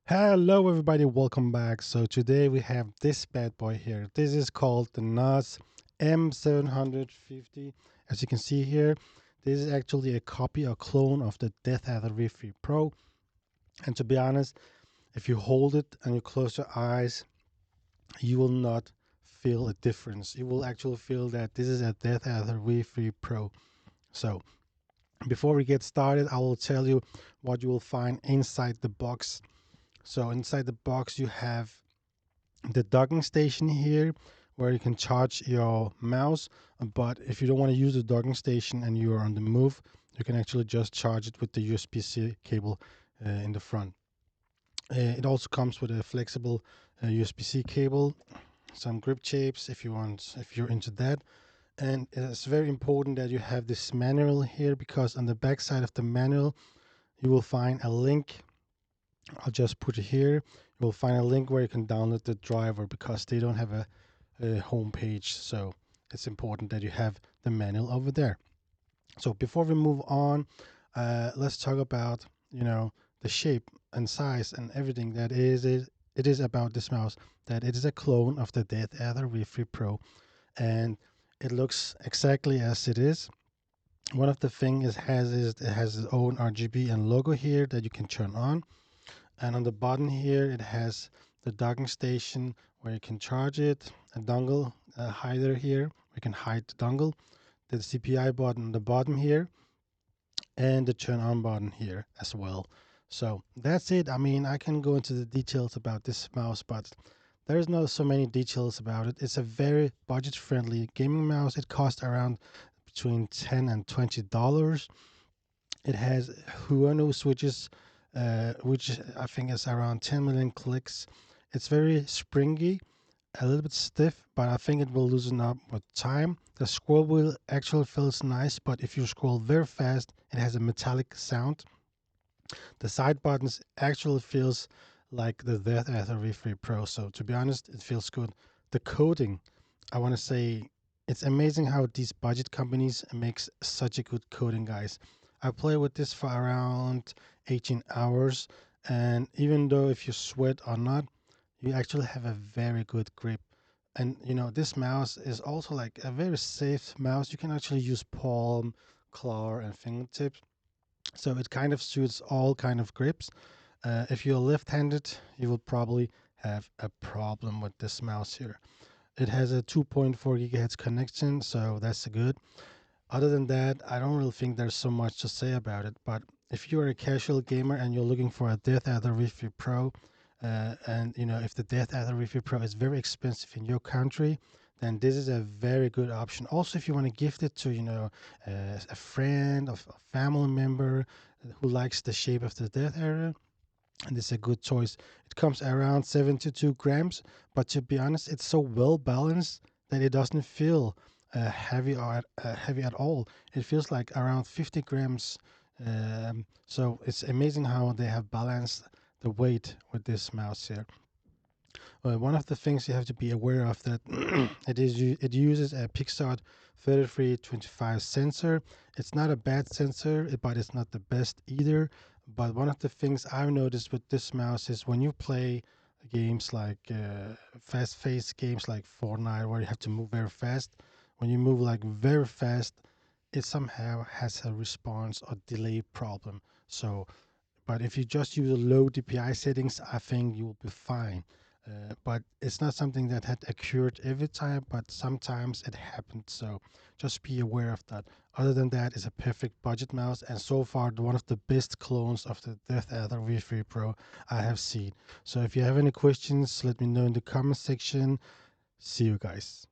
Hello everybody, welcome back. So today we have this bad boy here. This is called the NOS M750. As you can see here, this is actually a copy or clone of the Deathadder V3 Pro. And to be honest, if you hold it and you close your eyes, you will not feel a difference. You will actually feel that this is a Deathadder V3 Pro. So before we get started, I will tell you what you will find inside the box. So inside the box you have the docking station here where you can charge your mouse, but if you don't want to use the docking station and you are on the move, you can actually just charge it with the USB-C cable in the front. It also comes with a flexible USB-C cable, some grip shapes if you're into that. And it's very important that you have this manual here, because on the back side of the manual you will find a link. I'll just put it here. You will find a link where you can download the driver, because they don't have a home page. So it's important that you have the manual over there. So before we move on, let's talk about the shape and size and everything that it is about this mouse. That it is a clone of the Deathadder V3 Pro, and it looks exactly as it is. One of the things it has its own RGB and logo here that you can turn on. And on the bottom here, it has the docking station where you can charge it, a dongle hider here, where you can hide the dongle, the CPI button on the bottom here, and the turn on button here as well. So that's it. I mean, I can go into the details about this mouse, but there's not so many details about it. It's a very budget friendly gaming mouse. It costs around between $10 and $20. It has Huano switches, which I think is around 10 million clicks. It's very springy, a little bit stiff, but I think it will loosen up with time. The scroll wheel actually feels nice, but if you scroll very fast, it has a metallic sound. The side buttons actually feels like the Deathadder V3 Pro, so to be honest, it feels good. The coding, I want to say, it's amazing how these budget companies makes such a good coding, guys. I play with this for around 18 hours, and even though if you sweat or not, you actually have a very good grip. And this mouse is also like a very safe mouse. You can actually use palm, claw, and fingertips, so it kind of suits all kind of grips. If you're left-handed, you will probably have a problem with this mouse here. It has a 2.4 gigahertz connection, so that's good. Other than that, I don't really think there's so much to say about it. But if you're a casual gamer and you're looking for a Deathadder V3 Pro, and if the Deathadder V3 Pro is very expensive in your country, then this is a very good option. Also, if you want to gift it to a friend or a family member who likes the shape of the Deathadder, and it's a good choice. It comes around 72 grams, but to be honest, it's so well balanced that it doesn't feel heavy at all. It feels like around 50 grams. So it's amazing how they have balanced the weight with this mouse here. One of the things you have to be aware of that it uses a PixArt 3325 sensor. It's not a bad sensor, but it's not the best either. But one of the things I've noticed with this mouse is when you play games like fast-paced games like Fortnite, where you have to move very fast, when you move like very fast, it somehow has a response or delay problem. So, but if you just use low DPI settings, I think you will be fine. But it's not something that had occurred every time, but sometimes it happened. So just be aware of that. Other than that, it's a perfect budget mouse, and so far one of the best clones of the Deathadder V3 Pro I have seen. So if you have any questions, let me know in the comment section. See you guys.